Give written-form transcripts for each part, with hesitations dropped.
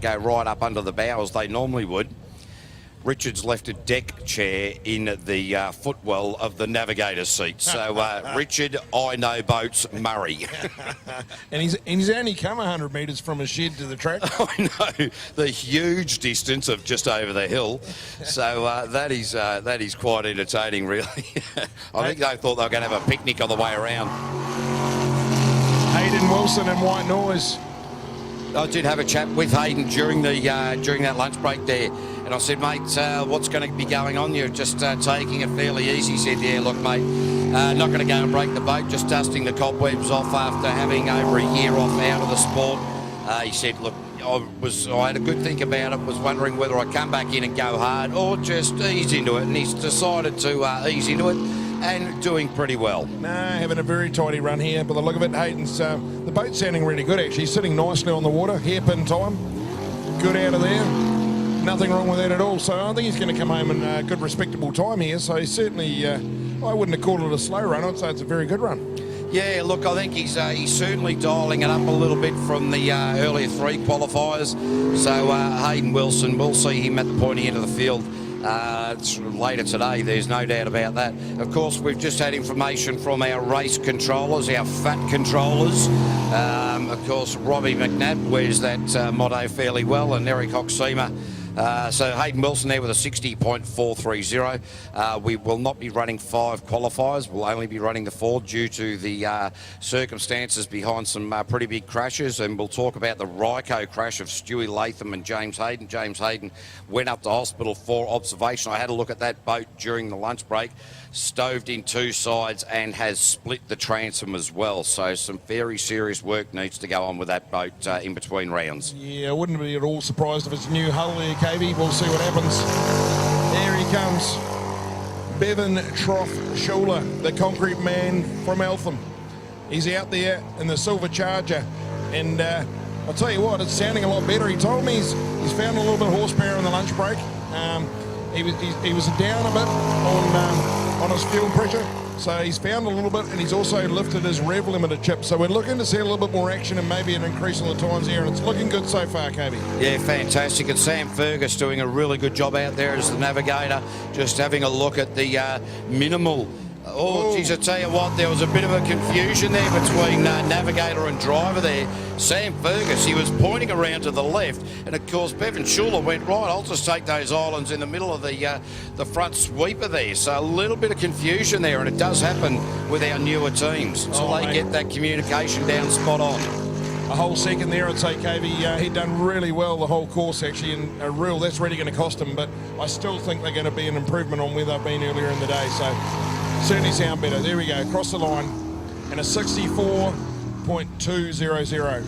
go right up under the bow as they normally would. Richard's left a deck chair in the footwell of the navigator's seat. So, Richard, I know boats, Murray. And he's only come 100 metres from his shed to the track. I know, the huge distance of just over the hill. So that is quite entertaining, really. I think they thought they were going to have a picnic on the way around. Hayden Wilson and White Noise. I did have a chat with Hayden during that lunch break there, and I said, mate, what's going to be going on? You're just taking it fairly easy. He said, yeah, look, mate, not going to go and break the boat, just dusting the cobwebs off after having over a year off out of the sport. He said, look, I had a good think about it, was wondering whether I come back in and go hard or just ease into it, and he's decided to ease into it. And doing pretty well. Having a very tidy run here. By the look of it, Hayden's, the boat's sounding really good, actually. Sitting nicely on the water, hairpin time. Good out of there. Nothing wrong with that at all. So I think he's going to come home in a good, respectable time here. So certainly, I wouldn't have called it a slow run. I'd say it's a very good run. Yeah, look, I think he's certainly dialling it up a little bit from the earlier three qualifiers. So Hayden Wilson, we'll see him at the pointy end of the field. It's later today, there's no doubt about that. Of course, we've just had information from our race controllers, our fat controllers. Of course, Robbie McNabb wears that motto fairly well, and Eric Hoxema. So Hayden Wilson there with a 60.430. We will not be running 5 qualifiers. We'll only be running the 4 due to the circumstances behind some pretty big crashes. And we'll talk about the Ryco crash of Stewie Latham and James Hayden. James Hayden went up to hospital for observation. I had a look at that boat during the lunch break. Stoved in 2 sides and has split the transom as well. So some very serious work needs to go on with that boat in between rounds. Yeah, I wouldn't be at all surprised if it's a new hull there, KV. We'll see what happens. There he comes. Bevan Trough Schuler, the concrete man from Eltham. He's out there in the Silver Charger. And I'll tell you what, it's sounding a lot better. He told me he's found a little bit of horsepower in the lunch break. He was down a bit on his fuel pressure, so he's found a little bit, and he's also lifted his rev limiter chip. So we're looking to see a little bit more action and maybe an increase in the times here, and it's looking good so far, Kobe. Yeah, fantastic. And Sam Fergus doing a really good job out there as the navigator, just having a look at the minimal. Oh, geez, I tell you what, there was a bit of a confusion there between navigator and driver there. Sam Fergus, he was pointing around to the left, and of course Bevan Schuler went right. I'll just take those islands in the middle of the front sweeper there. So a little bit of confusion there, and it does happen with our newer teams. So they get that communication down spot on. A whole second there, I'd say, KV. He'd done really well the whole course, actually, and that's really going to cost him, but I still think they're going to be an improvement on where they've been earlier in the day. So certainly sound better. There we go, across the line, and a 64.200.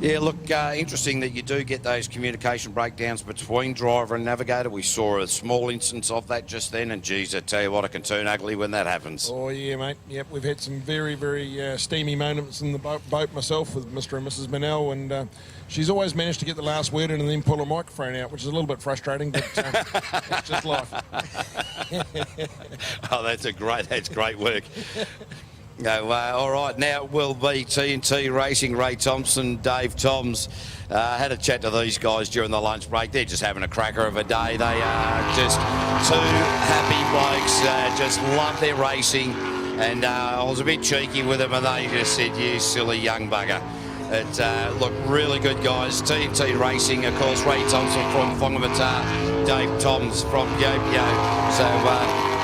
Yeah, look, interesting that you do get those communication breakdowns between driver and navigator. We saw a small instance of that just then, and geez, I tell you what, it can turn ugly when that happens. Oh, yeah, mate. Yep, we've had some very, very steamy moments in the boat myself with Mr. and Mrs. Minella, and she's always managed to get the last word in and then pull a microphone out, which is a little bit frustrating, but it's just life. Oh, that's great work. No, all right, now it will be TNT Racing, Ray Thompson, Dave Toms. Had a chat to these guys during the lunch break. They're just having a cracker of a day. They are just 2 happy blokes, just love their racing. And I was a bit cheeky with them, and they just said, you silly young bugger. But look, really good guys. TNT Racing, of course, Ray Thompson from Whangamata, Dave Toms from Yopio. So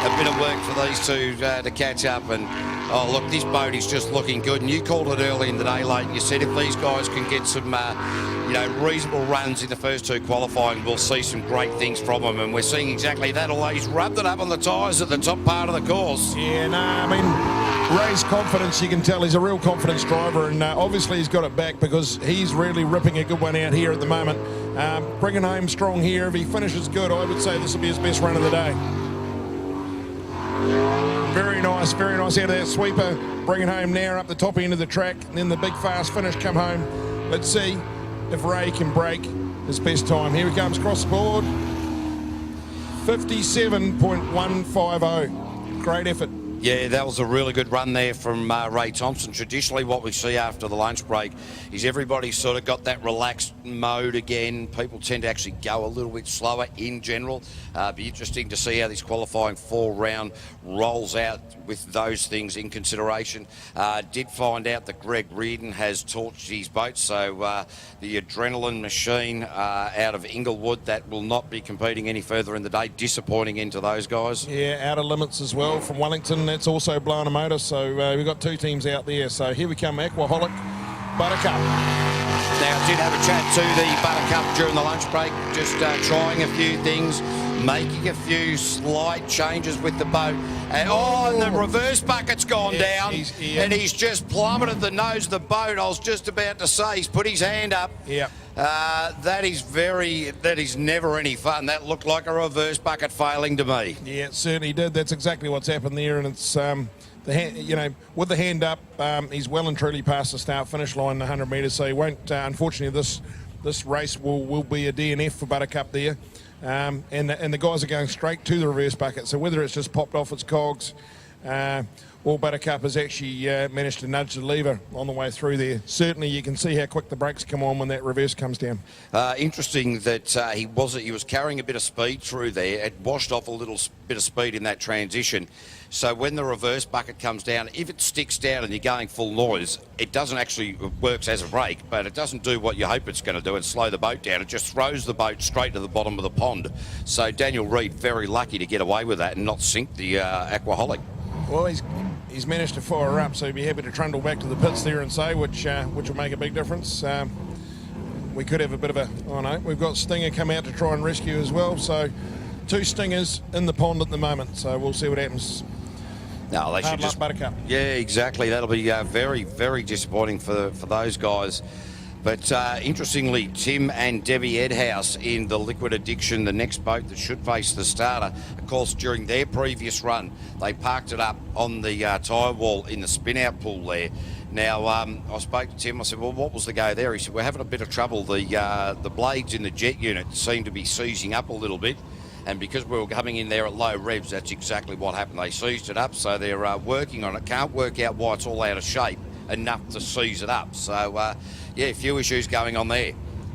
a bit of work for these two to catch up. And oh, look, this boat is just looking good. And you called it early in the day, Leighton. You said if these guys can get some, reasonable runs in the first 2 qualifying, we'll see some great things from them. And we're seeing exactly that. Although he's rubbed it up on the tyres at the top part of the course. Yeah, no, I mean, Ray's confidence, you can tell he's a real confidence driver, and obviously he's got it back because he's really ripping a good one out here at the moment. Bringing home strong here. If he finishes good, I would say this will be his best run of the day. Very nice out of that sweeper. Bringing home now up the top end of the track, and then the big fast finish come home. Let's see if Ray can break his best time. Here he comes across the board. 57.150. Great effort. Yeah, that was a really good run there from Ray Thompson. Traditionally, what we see after the lunch break is everybody sort of got that relaxed mode again. People tend to actually go a little bit slower in general. Be interesting to see how this qualifying 4-round rolls out with those things in consideration. Did find out that Greg Reardon has torched his boat, so the adrenaline machine out of Inglewood, that will not be competing any further in the day. Disappointing into those guys. Yeah, out of limits as well from Wellington. That's also blown a motor, so we've got 2 teams out there. So here we come, Aquaholic, Buttercup. Now, I did have a chat to the Buttercup during the lunch break, just trying a few things, making a few slight changes with the boat. And the reverse bucket's gone down, and he's just plummeted the nose of the boat. I was just about to say, he's put his hand up. Yeah. That is never any fun. That looked like a reverse bucket failing to me. Yeah, it certainly did. That's exactly what's happened there, and it's with the hand up, he's well and truly past the start-finish line, the 100 metres. So he won't. Unfortunately, this race will be a DNF for Buttercup there, and the guys are going straight to the reverse bucket. So whether it's just popped off its cogs, or Buttercup has actually managed to nudge the lever on the way through there. Certainly you can see how quick the brakes come on when that reverse comes down. Interesting that he was carrying a bit of speed through there. It washed off a little bit of speed in that transition. So when the reverse bucket comes down, if it sticks down and you're going full noise, it doesn't actually works as a brake, but it doesn't do what you hope it's going to do and slow the boat down. It just throws the boat straight to the bottom of the pond. So Daniel Reid, very lucky to get away with that and not sink the Aquaholic. Well, he's managed to fire her up, so he'd be happy to trundle back to the pits there and say, which will make a big difference. We could have a bit of a, we've got Stinger come out to try and rescue as well. So 2 Stingers in the pond at the moment, so we'll see what happens. No, they should just Buttercup. Yeah, exactly. That'll be very, very disappointing for those guys. But interestingly, Tim and Debbie Edhouse in the Liquid Addiction, the next boat that should face the starter, of course, during their previous run, they parked it up on the tyre wall in the spin-out pool there. Now, I spoke to Tim. I said, well, what was the go there? He said, we're having a bit of trouble. The blades in the jet unit seem to be seizing up a little bit. And because we were coming in there at low revs, that's exactly what happened. They seized it up, so they're working on it. Can't work out why it's all out of shape enough to seize it up. So, yeah, a few issues going on there.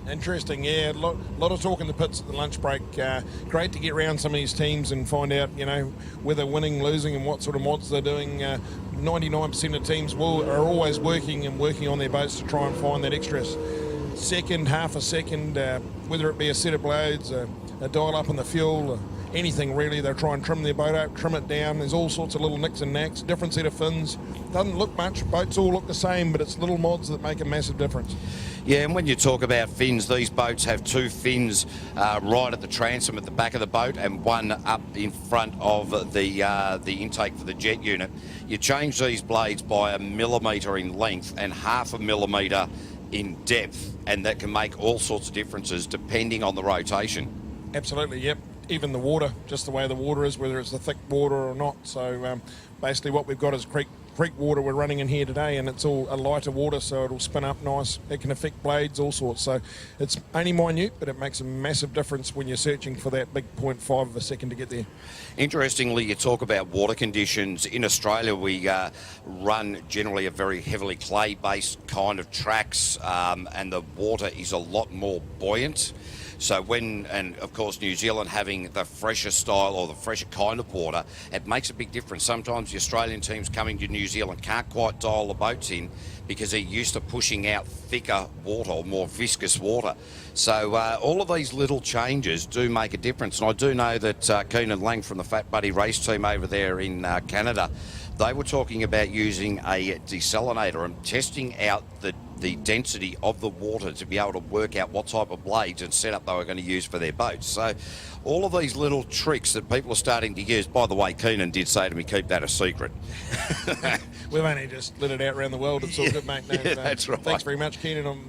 Interesting, yeah. A lot of talk in the pits at the lunch break. Great to get around some of these teams and find out, whether winning, losing, and what sort of mods they're doing. 99% of teams are always working on their boats to try and find that extra second, half a second, whether it be a set of blades, a dial up in the fuel, anything really. They'll try and trim their boat up, trim it down. There's all sorts of little nicks and knacks, different set of fins. Doesn't look much. Boats all look the same, but it's little mods that make a massive difference. Yeah, and when you talk about fins, these boats have 2 fins right at the transom at the back of the boat and one up in front of the intake for the jet unit. You change these blades by 1 millimetre in length and 0.5 millimetre in depth, and that can make all sorts of differences depending on the rotation. Absolutely, yep. Even the water, just the way the water is, whether it's the thick water or not. So basically what we've got is creek water we're running in here today, and it's all a lighter water, so it'll spin up nice. It can affect blades, all sorts. So it's only minute, but it makes a massive difference when you're searching for that big 0.5 of a second to get there. Interestingly, you talk about water conditions. In Australia, we run generally a very heavily clay-based kind of tracks, and the water is a lot more buoyant. So and of course New Zealand having the fresher style or the fresher kind of water, it makes a big difference. Sometimes the Australian teams coming to New Zealand can't quite dial the boats in because they're used to pushing out thicker water or more viscous water. So all of these little changes do make a difference. And I do know that Keenan Lang from the Fat Buddy race team over there in Canada, they were talking about using a desalinator and testing out the density of the water to be able to work out what type of blades and setup they were going to use for their boats. So all of these little tricks that people are starting to use. By the way, Keenan did say to me, keep that a secret. We've only just let it out around the world. It's all good, mate. No, yeah, that's right. Thanks very much, Keenan. I'm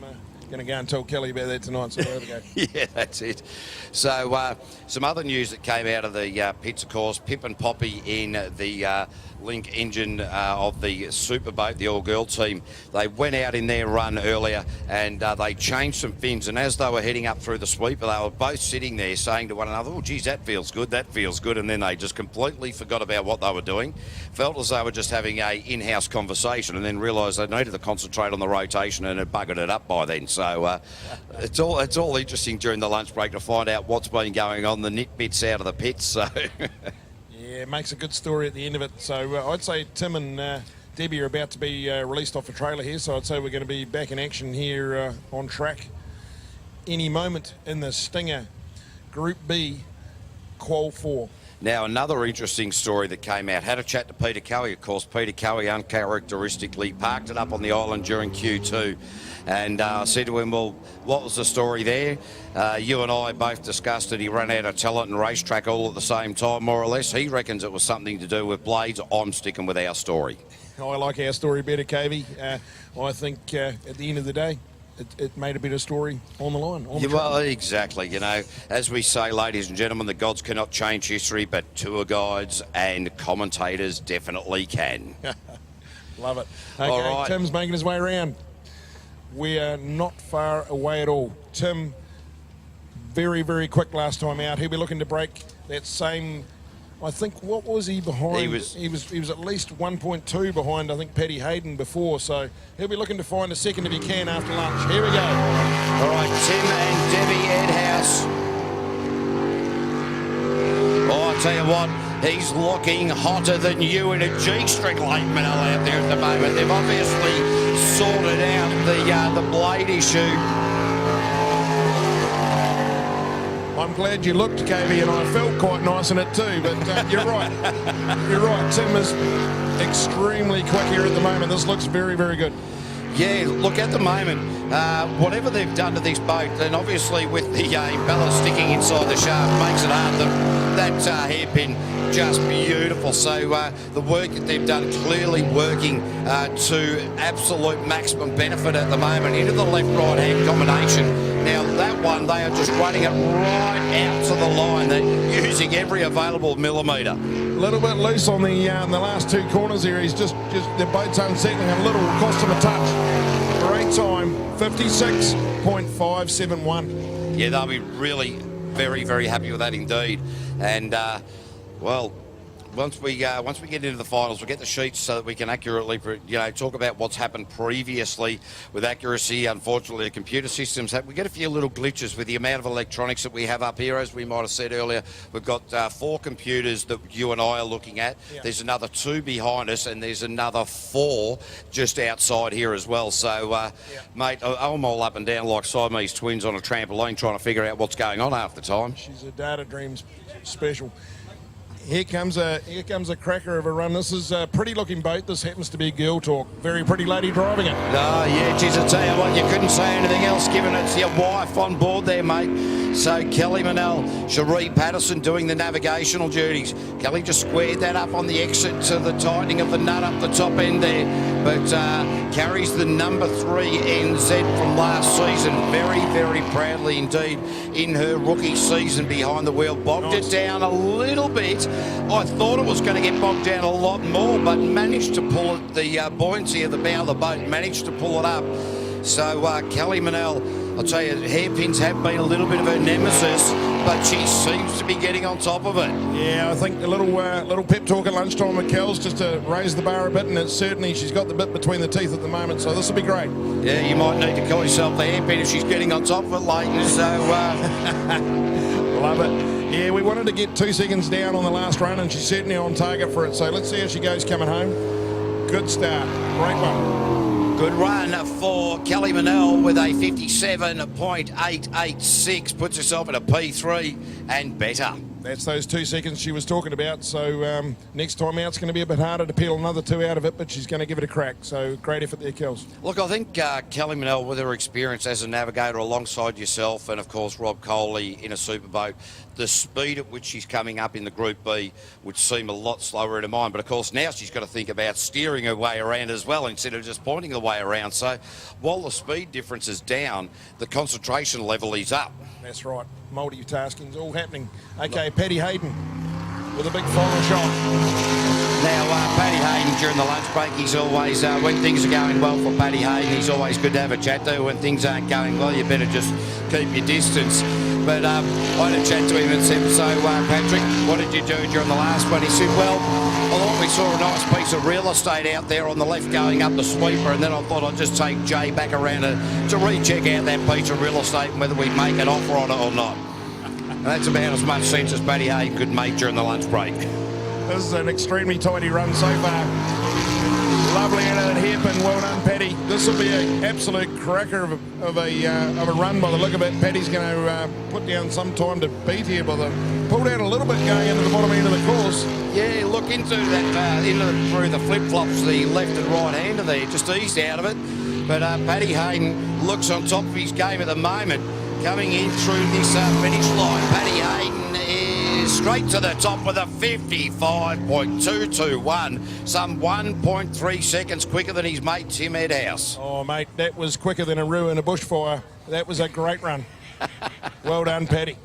Going to go and tell Kelly about that tonight, so there we go. Yeah, that's it. So some other news that came out of the pits, of course, Pip and Poppy in the link engine of the Superboat, the all-girl team. They went out in their run earlier and they changed some fins, and as they were heading up through the sweeper, they were both sitting there saying to one another, oh, geez, that feels good, and then they just completely forgot about what they were doing, felt as they were just having a in-house conversation, and then realised they needed to concentrate on the rotation and had buggered it up by then. So it's all interesting during the lunch break to find out what's been going on, the nitbits out of the pits. So yeah, it makes a good story at the end of it. So I'd say Tim and Debbie are about to be released off a trailer here, so I'd say we're going to be back in action here on track any moment in the Stinger Group B Qual 4. Now, another interesting story that came out. Had a chat to Peter Cowie, of course. Peter Cowie uncharacteristically parked it up on the island during Q2. And I said to him, well, what was the story there? You and I both discussed that he ran out of talent and racetrack all at the same time, more or less. He reckons it was something to do with blades. I'm sticking with our story. I like our story better, Cavey. I think at the end of the day, it made a better story on the line. On the well, exactly. You know, as we say, ladies and gentlemen, the gods cannot change history, but tour guides and commentators definitely can. Love it. Okay, all right. Tim's making his way around. We are not far away at all. Tim, very, very quick last time out. He'll be looking to break that same. I think, what was he behind? He was at least 1.2 behind, I think, Paddy Hayden before, so he'll be looking to find a second if he can after lunch. Here we go. All right, Tim and Debbie Edhouse. Oh, I tell you what, he's looking hotter than you in a G-string late Minella out there at the moment. They've obviously sorted out the blade issue. I'm glad you looked, KB, and I felt quite nice in it too, but you're right. You're right. Tim is extremely quick here at the moment. This looks very, very good. Yeah, look, at the moment, whatever they've done to this boat, and obviously with the impeller sticking inside the shaft makes it hard. That hairpin, just beautiful. So the work that they've done clearly working to absolute maximum benefit at the moment into the left-right-hand combination. Now that one, they are just running it right out to the line. They're using every available millimetre. A little bit loose on the last two corners here. He's just the boat's unsettling a little, cost him a touch. Great time, 56.571. Yeah, they'll be really very, very happy with that indeed. And well, once we get into the finals, we'll get the sheets so that we can accurately, talk about what's happened previously with accuracy. Unfortunately, the computer systems we get a few little glitches with the amount of electronics that we have up here. As we might have said earlier, we've got 4 computers that you and I are looking at. Yeah. There's another 2 behind us, and there's another 4 just outside here as well. So, mate, I'm all up and down like Siamese twins on a trampoline trying to figure out what's going on half the time. She's a data dream special. Here comes a cracker of a run. This is a pretty looking boat. This happens to be Girl Talk. Very pretty lady driving it. Oh, yeah, geez, I tell you what, you couldn't say anything else given it's your wife on board there, mate. So Kelly Minella, Cherie Patterson doing the navigational duties. Kelly just squared that up on the exit to the tightening of the nut up the top end there, but carries the number 3 NZ from last season very, very proudly indeed in her rookie season behind the wheel. Bogged it down a little bit. I thought it was going to get bogged down a lot more, but managed to pull it, the buoyancy of the bow of the boat, managed to pull it up. So Kelly Minella, I'll tell you, hairpins have been a little bit of her nemesis, but she seems to be getting on top of it. Yeah, I think a little pep talk at lunchtime with Kel's just to raise the bar a bit, and it's certainly she's got the bit between the teeth at the moment, so this will be great. Yeah, you might need to call yourself the hairpin if she's getting on top of it, Leighton, so... Love it. Yeah, we wanted to get 2 seconds down on the last run, and she's certainly on target for it, so let's see how she goes coming home. Good start. Great one. Good run for Kelly Minella with a 57.886. Puts herself at a P3 and better. That's those 2 seconds she was talking about. So next time out, it's going to be a bit harder to peel another 2 out of it, but she's going to give it a crack. So great effort there, Kels. Look, I think Kelly Minella, with her experience as a navigator alongside yourself and, of course, Rob Kohli in a superboat, the speed at which she's coming up in the Group B would seem a lot slower in her mind. But, of course, now she's got to think about steering her way around as well instead of just pointing the way around. So while the speed difference is down, the concentration level is up. That's right. Multitasking's all happening. Okay, Paddy Hayden with a big final shot. Now, Paddy Hayden, during the lunch break, he's always, when things are going well for Paddy Hayden, he's always good to have a chat to. When things aren't going well, you better just keep your distance. But I had a chat to him and said, so, Patrick, what did you do during the last one? He said, well, I thought we saw a nice piece of real estate out there on the left going up the sweeper, and then I thought I'd just take Jay back around to recheck out that piece of real estate and whether we'd make an offer on it or not. And that's about as much sense as Paddy Hayden could make during the lunch break. This is an extremely tidy run so far. Lovely out of that hairpin. Well done, Paddy. This will be an absolute cracker of a run by the look of it. Paddy's going to put down some time to beat here by the pulled out a little bit going into the bottom end of the course. Yeah, look into that through the flip flops, the left and right hander there, just eased out of it. But Paddy Hayden looks on top of his game at the moment. Coming in through this finish line, Paddy Hayden is straight to the top with a 55.221, some 1.3 seconds quicker than his mate Tim Edhouse. Oh, mate, that was quicker than a roo in a bushfire. That was a great run. Well done, Paddy.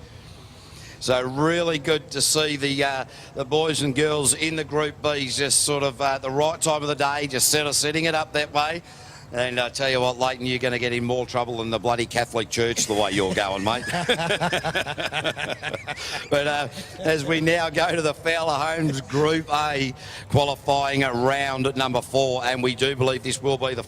So really good to see the boys and girls in the Group B just sort of at the right time of the day, just setting it up that way. And I tell you what, Leighton, you're going to get in more trouble than the bloody Catholic Church the way you're going, mate. But as we now go to the Fowler Homes Group A qualifying round at number 4, and we do believe this will be the